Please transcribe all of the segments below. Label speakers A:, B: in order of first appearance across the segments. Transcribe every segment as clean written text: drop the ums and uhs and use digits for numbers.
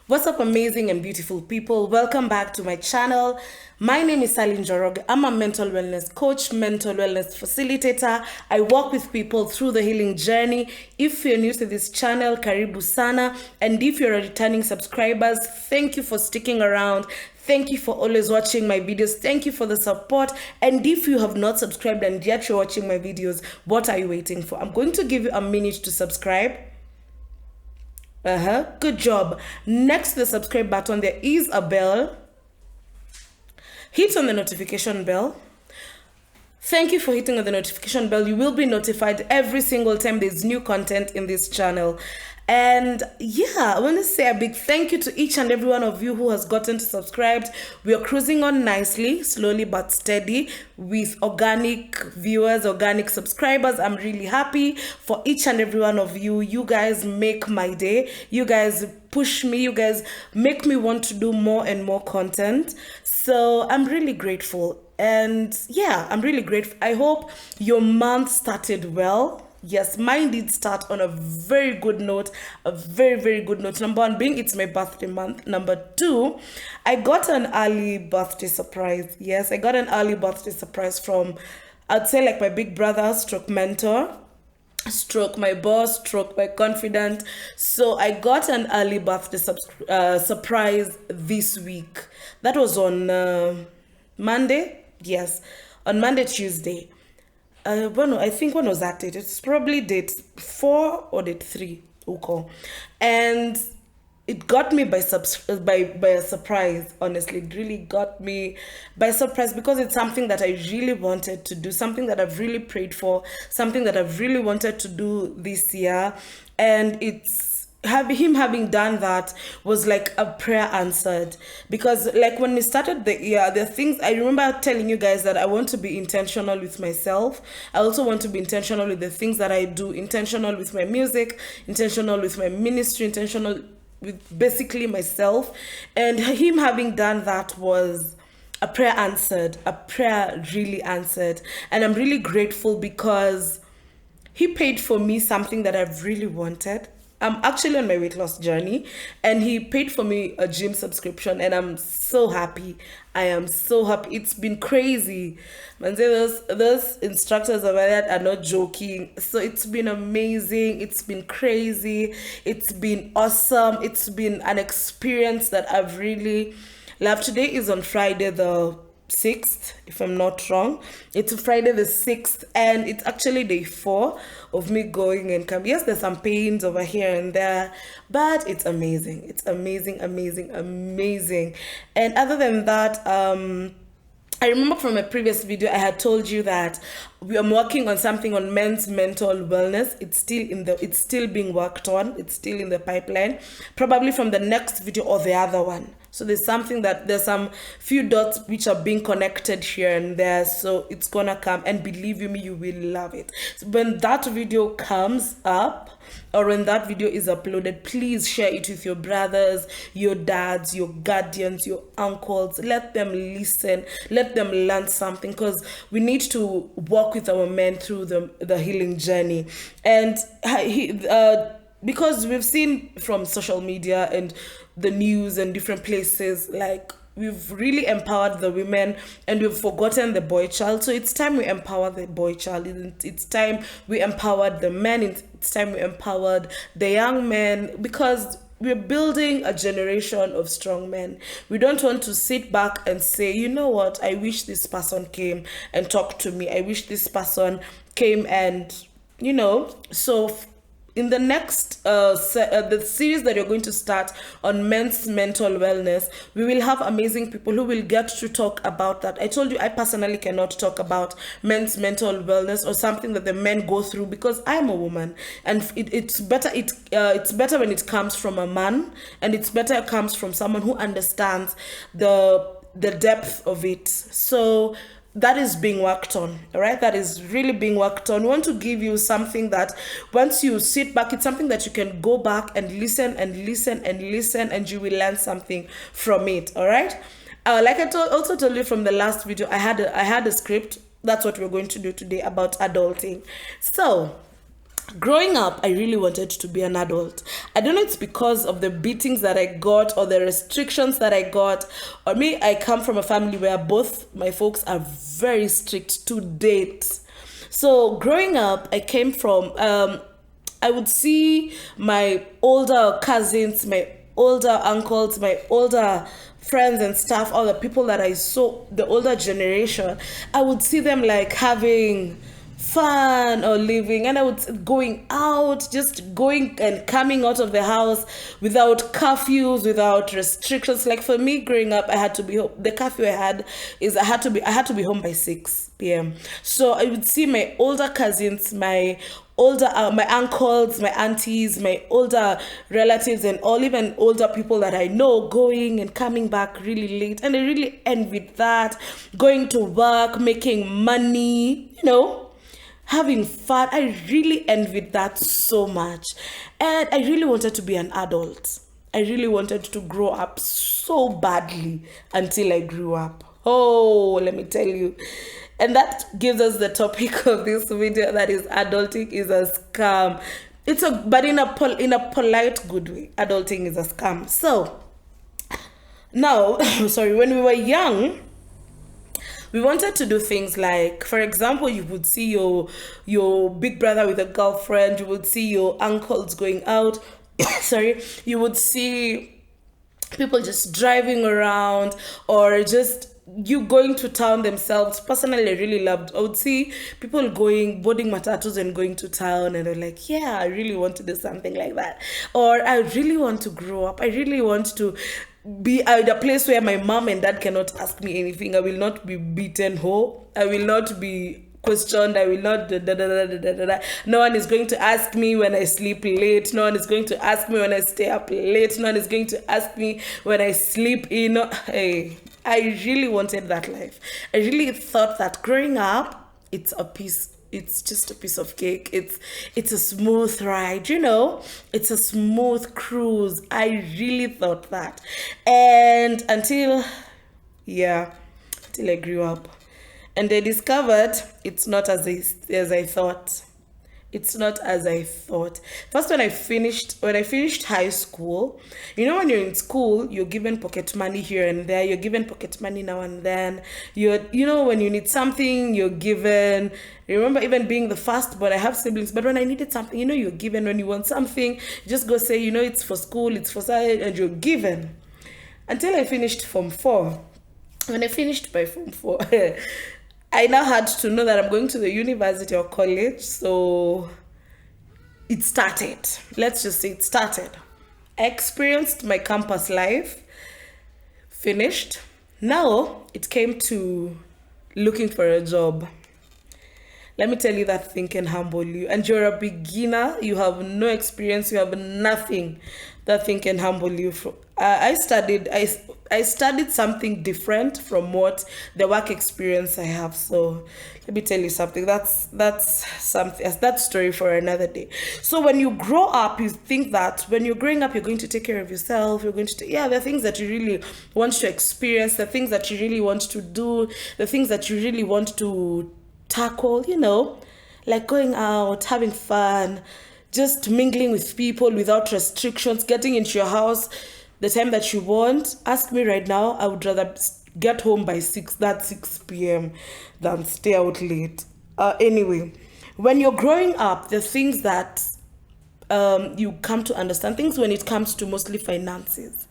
A: What's up, amazing and beautiful people? Welcome back to my channel. My name is Salin Jorog. I'm a mental wellness coach, mental wellness facilitator. I work with people through the healing journey. If you're new to this channel, karibu sana. And if you're a returning subscribers, thank you for sticking around. Thank you for always watching my videos. Thank you for the support. And if you have not subscribed and yet you're watching my videos, what are you waiting for? I'm going to give you a minute to subscribe. Good job. Next to the subscribe button, there is a bell. Hit on the notification bell. Thank you for hitting on the notification bell. You will be notified every single time there's new content in this channel. And yeah, I want to say a big thank you to each and every one of you who has gotten to subscribed. We are cruising on nicely, slowly but steady, with organic viewers, organic subscribers. I'm really happy for each and every one of you. You guys make my day. You guys push me. You guys make me want to do more and more content. So I'm really grateful. And yeah, I'm really grateful. I hope your month started well. Yes, mine did start on a very good note, a very, very good note. Number one being it's my birthday month. Number two, I got an early birthday surprise. Yes, I got an early birthday surprise from, I'd say, like my big brother, stroke mentor, stroke my boss, stroke my confidant. So I got an early birthday surprise this week. That was on Monday. Yes, on Monday, Tuesday. I think when was that date? It's probably date 4 or date 3. Okay. And it got me by a surprise. Honestly, it really got me by surprise because it's something that I really wanted to do, something that I've really prayed for, something that I've really wanted to do this year. And having done that was like a prayer answered, because like when we started the year, the things I remember telling you guys that I want to be intentional with myself. I also want to be intentional with the things that I do, intentional with my music, intentional with my ministry, intentional with basically myself. And him having done that was a prayer answered, a prayer really answered. And I'm really grateful because he paid for me something that I've really wanted. I'm actually on my weight loss journey, and he paid for me a gym subscription, and I'm so happy. I am so happy. It's been crazy. Man, those instructors over there are not joking. So it's been amazing. It's been crazy. It's been awesome. It's been an experience that I've really loved. Today is on Friday the 6th, if I'm not wrong. It's Friday the 6th, and it's actually day 4 of me going and coming. Yes, there's some pains over here and there, but it's amazing. It's amazing, amazing, amazing. And other than that, I remember from a previous video I had told you that we are working on something on men's mental wellness. It's still being worked on. It's still in the pipeline, probably from the next video or the other one. So there's some few dots which are being connected here and there. So it's gonna come, and believe you me, you will love it. So when that video comes up, or when that video is uploaded, please share it with your brothers, your dads, your guardians, your uncles. Let them listen, let them learn something, because we need to walk with our men through the healing journey. And because we've seen from social media and the news and different places, like we've really empowered the women and we've forgotten the boy child. So it's time we empower the boy child. It's time we empowered the men. It's time we empowered the young men, because we're building a generation of strong men. We don't want to sit back and say, you know what, I wish this person came and talked to me. I wish this person came and, so in the next the series that you're going to start on men's mental wellness, we will have amazing people who will get to talk about that. I told you I personally cannot talk about men's mental wellness or something that the men go through, because I'm a woman, and it's better when it comes from a man, and it's better it comes from someone who understands the depth of it. So that is being worked on, all right? That is really being worked on. We want to give you something that once you sit back, it's something that you can go back and listen and listen and listen, and you will learn something from it, all right? Like I also told you from the last video, I had a script. That's what we're going to do today about adulting. So growing up, I really wanted to be an adult. I don't know, it's because of the beatings that I got or the restrictions that I got. Or me, I come from a family where both my folks are very strict to date. So growing up, I came from, I would see my older cousins, my older uncles, my older friends and stuff, all the people that I saw, the older generation, I would see them like having fun or living, and I would going out, just going and coming out of the house without curfews, without restrictions. Like for me growing up, I had to be home. The curfew I had is I had to be home by 6 p.m. So I would see my older cousins, my older my uncles, my aunties, my older relatives, and all, even older people that I know, going and coming back really late, and I really envied that. Going to work, making money, having fun. I really envied that so much. And I really wanted to be an adult. I really wanted to grow up so badly until I grew up. Oh, let me tell you. And that gives us the topic of this video, that is adulting is a scam. But in a polite, good way. Adulting is a scam. So now, sorry, when we were young, we wanted to do things like, for example, you would see your big brother with a girlfriend, you would see your uncles going out, sorry, you would see people just driving around, or just you going to town themselves. Personally, I would see people boarding matatus and going to town, and they're like, yeah, I really want to do something like that. Or I really want to grow up. I really want to be at a place where my mom and dad cannot ask me anything. I will not be beaten whole. I will not be questioned. I will not No one is going to ask me when I sleep late. No one is going to ask me when I stay up late. No one is going to ask me when I sleep in. Hey, I really wanted that life. I really thought that growing up, it's just a piece of cake. It's a smooth ride, it's a smooth cruise. I really thought that. And until I grew up, and I discovered it's not as I thought. It's not as I thought. First, when I finished high school, when you're in school, you're given pocket money here and there. You're given pocket money now and then. When you need something, you're given. I remember even being the first, but I have siblings. But when I needed something, you're given. When you want something, you just go say, it's for school, it's for science, and you're given. Until I finished Form 4. When I finished by Form 4, I now had to know that I'm going to the university or college. So it started. Let's just say it started. I experienced my campus life. Finished. Now it came to looking for a job. Let me tell you, that thing can humble you. And you're a beginner. You have no experience. You have nothing. That thing can humble you. I studied something different from what the work experience I have. So let me tell you something. That's something. That story for another day. So when you grow up, you think that when you're growing up, you're going to take care of yourself. You're going to the things that you really want to experience, the things that you really want to do, the things that you really want to tackle, like going out, having fun, just mingling with people without restrictions, getting into your house the time that you want. Ask me right now, I would rather get home by 6 p.m. than stay out late. Anyway, when you're growing up, the things that you come to understand, things when it comes to mostly finances.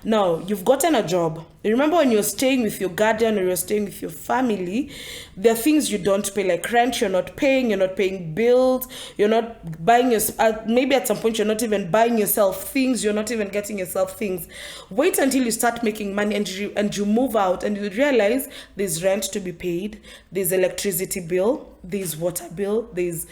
A: Now, you've gotten a job. You remember when you're staying with your guardian or you're staying with your family, there are things you don't pay, like rent. You're not paying bills, you're not buying maybe at some point you're not even buying yourself things, you're not even getting yourself things. Wait until you start making money and you move out and you realize there's rent to be paid, there's electricity bill, there's water bill, there's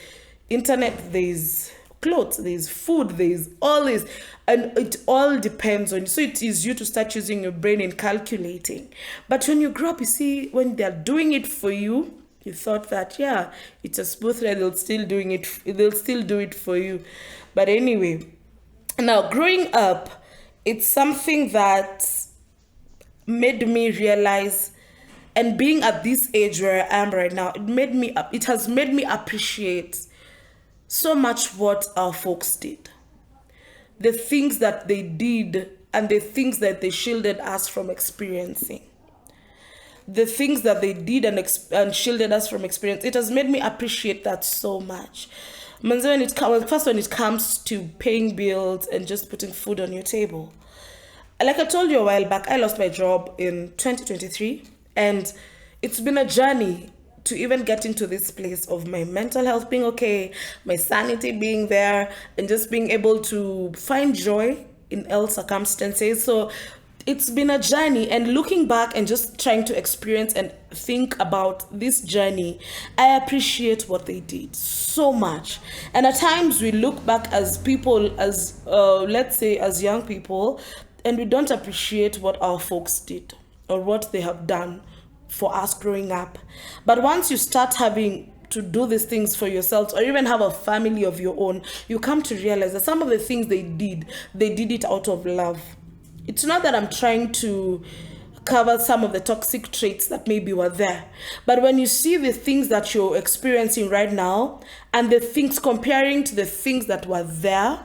A: internet, there's clothes, there's food, there's all this, and it all depends on you. So it is you to start using your brain and calculating. But when you grow up, you see, when they're doing it for you, you thought that it's a smooth ride, they'll still do it for you. But anyway, now growing up, it's something that made me realize, and being at this age where I am right now, it has made me appreciate so much what our folks did. The things that they did and the things that they shielded us from experiencing. The things that they did and shielded us from experience. It has made me appreciate that so much. When it comes to paying bills and just putting food on your table. Like I told you a while back, I lost my job in 2023, and it's been a journey to even get into this place of my mental health being okay, my sanity being there, and just being able to find joy in all circumstances. So it's been a journey, and looking back and just trying to experience and think about this journey, I appreciate what they did so much. And at times we look back as people, as let's say as young people, and we don't appreciate what our folks did or what they have done for us growing up. But once you start having to do these things for yourselves, or even have a family of your own, you come to realize that some of the things they did it out of love. It's not that I'm trying to cover some of the toxic traits that maybe were there, but when you see the things that you're experiencing right now and the things comparing to the things that were there,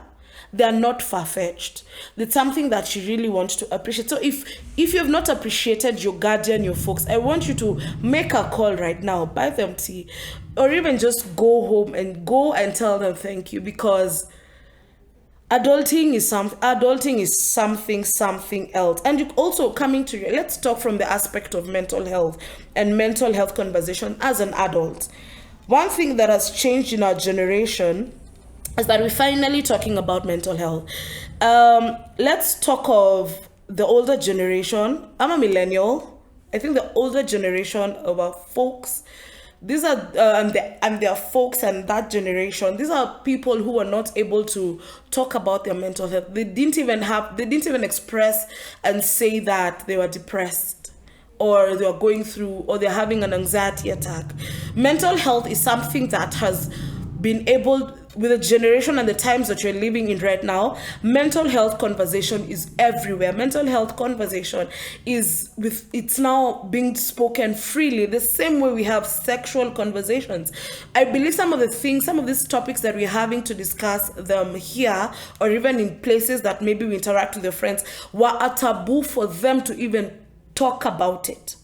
A: they are not far-fetched. It's something that you really want to appreciate. So if you have not appreciated your guardian, your folks, I want you to make a call right now, buy them tea, or even just go home and tell them thank you, because adulting is something else. And you also coming to, let's talk from the aspect of mental health and mental health conversation as an adult. One thing that has changed in our generation is that we're finally talking about mental health. Let's talk of the older generation. I'm a millennial. I think the older generation of our folks, these are and their folks and that generation, these are people who were not able to talk about their mental health. They didn't even express and say that they were depressed, or they are going through, or they're having an anxiety attack. Mental health is something that has been able, with the generation and the times that you're living in right now, mental health conversation is everywhere. Mental health conversation it's now being spoken freely, the same way we have sexual conversations. I believe some of these topics that we're having to discuss them here, or even in places that maybe we interact with your friends, were a taboo for them to even talk about it.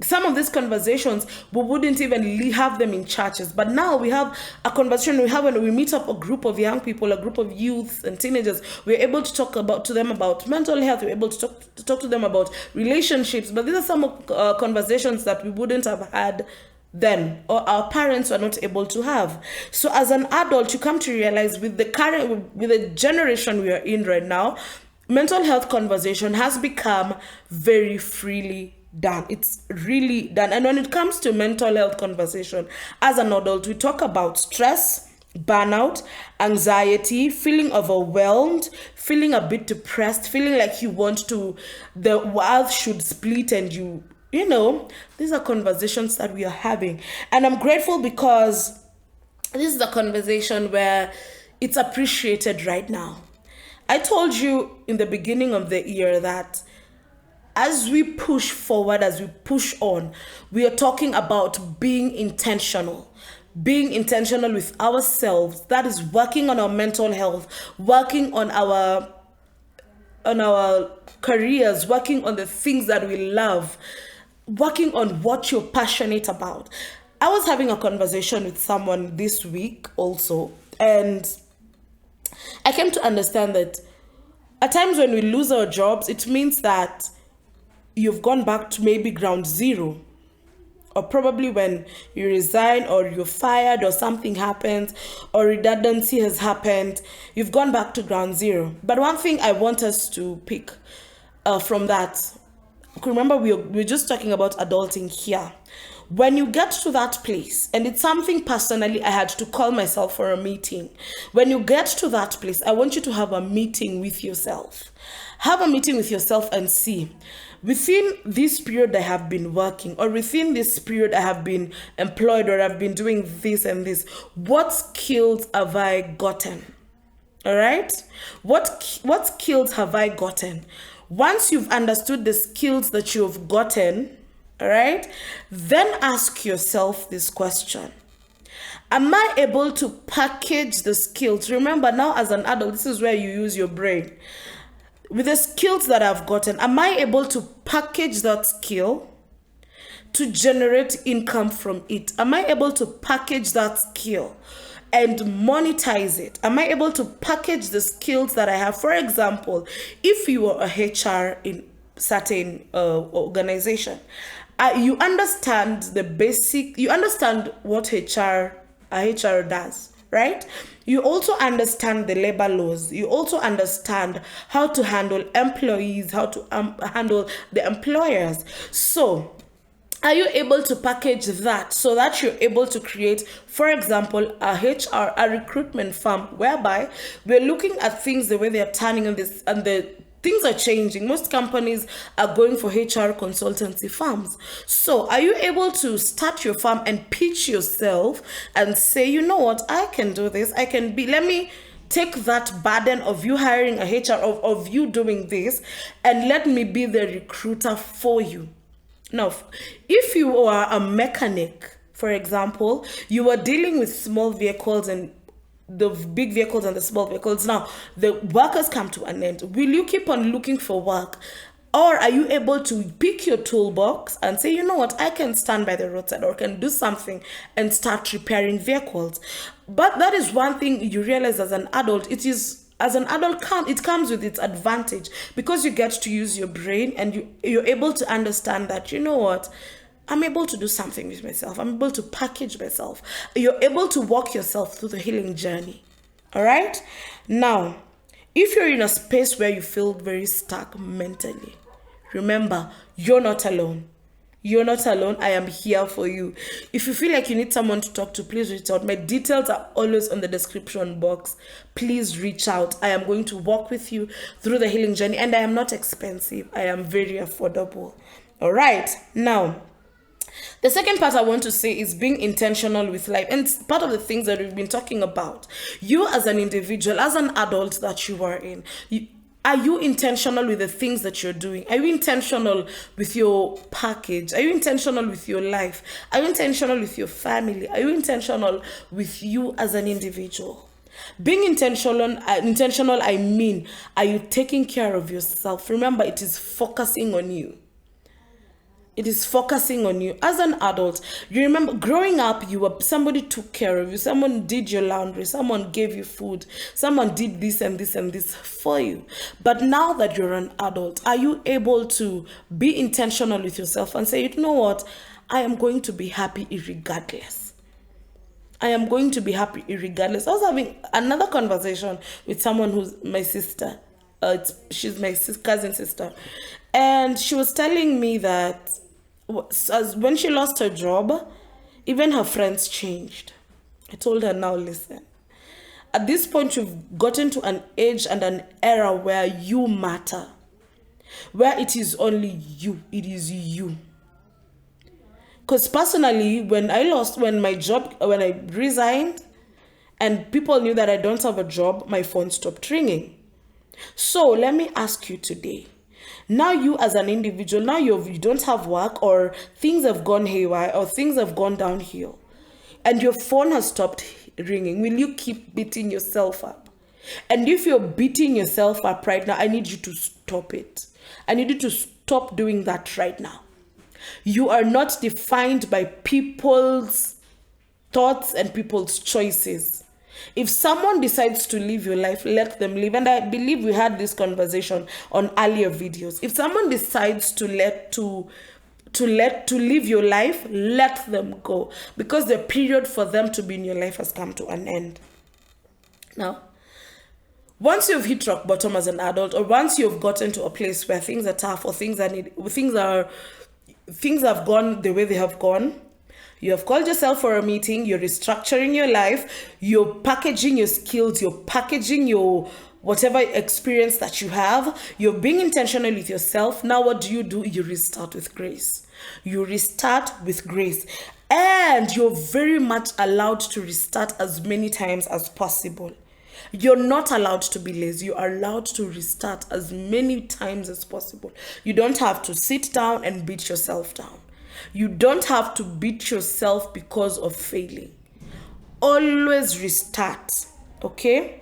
A: Some of these conversations, we wouldn't even have them in churches. But now we have a conversation when we meet up a group of young people, a group of youths and teenagers. We're able to talk to them about mental health. We're able to talk to them about relationships. But these are some conversations that we wouldn't have had then, or our parents were not able to have. So as an adult, you come to realize with the generation we are in right now, mental health conversation has become very freely done. It's really done. And when it comes to mental health conversation, as an adult, we talk about stress, burnout, anxiety, feeling overwhelmed, feeling a bit depressed, feeling like the world should split, and you know, these are conversations that we are having. And I'm grateful because this is a conversation where it's appreciated right now. I told you in the beginning of the year that as we push forward, as we push on, we are talking about being intentional with ourselves. That is working on our mental health, working on our careers, working on the things that we love, working on what you're passionate about. I was having a conversation with someone this week also, and I came to understand that at times when we lose our jobs, it means that you've gone back to maybe ground zero, or probably when you resign or you're fired or something happens or redundancy has happened, you've gone back to ground zero. But one thing I want us to pick from that, remember we're just talking about adulting here. When you get to that place, and it's something personally I had to call myself for a meeting. When you get to that place, I want you to have a meeting with yourself. Have a meeting with yourself and see, within this period I have been working, or within this period I have been employed, or I've been doing this and this, what skills have I gotten? All right? What skills have I gotten? Once you've understood the skills that you've gotten, all right, then ask yourself this question. Am I able to package the skills? Remember, now as an adult, this is where you use your brain. With the skills that I've gotten, am I able to package that skill to generate income from it? Am I able to package that skill and monetize it? Am I able to package the skills that I have? For example, if you are a HR in certain organization, you understand the basic, you understand what a HR does, right? You also understand the labor laws. You also understand how to handle employees, how to handle the employers. So are you able to package that so that you're able to create, for example, a recruitment firm whereby we're looking at things the way they're turning on this, and the things are changing. Most companies are going for HR consultancy firms. So are you able to start your firm and pitch yourself and say, you know what, I can do this. Let me take that burden of you hiring a HR, of you doing this, and let me be the recruiter for you. Now, if you are a mechanic, for example, you are dealing with small vehicles and the big vehicles and the small vehicles. Now, the workers come to an end. Will you keep on looking for work? Or are you able to pick your toolbox and say, you know what, I can stand by the roadside or can do something and start repairing vehicles? But that is one thing you realize as an adult. It comes with its advantage because you get to use your brain and you're able to understand that, you know what, I'm able to do something with myself. I'm able to package myself. You're able to walk yourself through the healing journey. All right? Now, if you're in a space where you feel very stuck mentally, remember, you're not alone. You're not alone. I am here for you. If you feel like you need someone to talk to, please reach out. My details are always on the description box. Please reach out. I am going to walk with you through the healing journey, and I am not expensive. I am very affordable. All right. Now, the second part I want to say is being intentional with life. And it's part of the things that we've been talking about. You as an individual, as an adult that you are in, are you intentional with the things that you're doing? Are you intentional with your package? Are you intentional with your life? Are you intentional with your family? Are you intentional with you as an individual? Being intentional, I mean, are you taking care of yourself? Remember, it is focusing on you. It is focusing on you. As an adult, you remember growing up, somebody took care of you. Someone did your laundry. Someone gave you food. Someone did this and this and this for you. But now that you're an adult, are you able to be intentional with yourself and say, you know what? I am going to be happy irregardless. I am going to be happy irregardless. I was having another conversation with someone who's my sister. She's my cousin sister. And she was telling me that when she lost her job, even her friends changed. I told her, now listen. At this point, you've gotten to an age and an era where you matter. Where it is only you. It is you. Because personally, when I resigned, and people knew that I don't have a job, my phone stopped ringing. So let me ask you today. Now you as an individual, now you don't have work, or things have gone haywire, or things have gone downhill, and your phone has stopped ringing. Will you keep beating yourself up? And if you're beating yourself up right now, I need you to stop it. I need you to stop doing that right now. You are not defined by people's thoughts and people's choices. If someone decides to live your life, let them live. And I believe we had this conversation on earlier videos. If someone decides to live your life, let them go, because the period for them to be in your life has come to an end. Now, once you've hit rock bottom as an adult, or once you've gotten to a place where things are tough, or things have gone the way they have gone, you have called yourself for a meeting, you're restructuring your life, you're packaging your skills, you're packaging your whatever experience that you have, you're being intentional with yourself. Now what do? You restart with grace. You restart with grace. And you're very much allowed to restart as many times as possible. You're not allowed to be lazy. You are allowed to restart as many times as possible. You don't have to sit down and beat yourself down. You don't have to beat yourself because of failing. always restart, okay?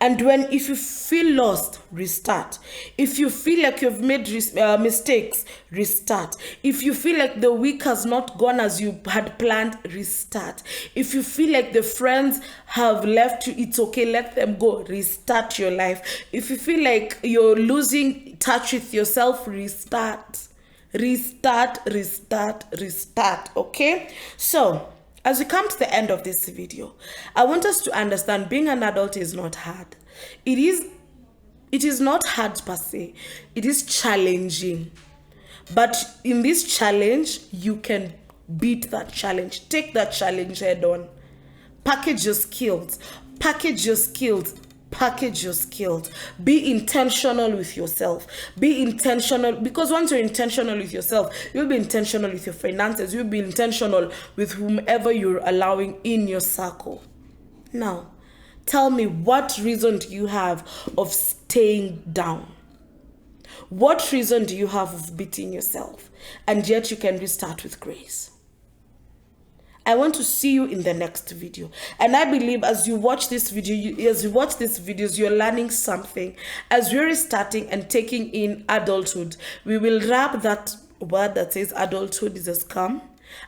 A: And if you feel lost, restart. If you feel like you've made mistakes, restart. If you feel like the week has not gone as you had planned, restart. If you feel like the friends have left you, it's okay, let them go, restart your life. If you feel like you're losing touch with yourself, restart. Restart, okay? So, as we come to the end of this video, I want us to understand being an adult is not hard. It is not hard per se. It is challenging. But in this challenge, you can beat that challenge. Take that challenge head on. Package your skills. Package your skills. Package your skills. Be intentional with yourself. Be intentional, because once you're intentional with yourself, you'll be intentional with your finances. You'll be intentional with whomever you're allowing in your circle. Now, tell me, what reason do you have of staying down? What reason do you have of beating yourself? And yet you can restart with grace. I want to see you in the next video. And I believe as you watch this video, as you watch these videos, you're learning something. As we're starting and taking in adulthood, we will wrap that word that says adulthood is a scam.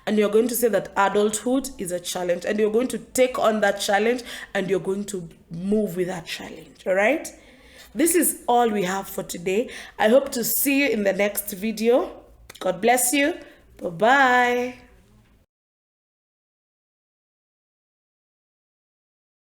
A: And you're going to say that adulthood is a challenge. And you're going to take on that challenge and you're going to move with that challenge. All right? This is all we have for today. I hope to see you in the next video. God bless you. Bye-bye.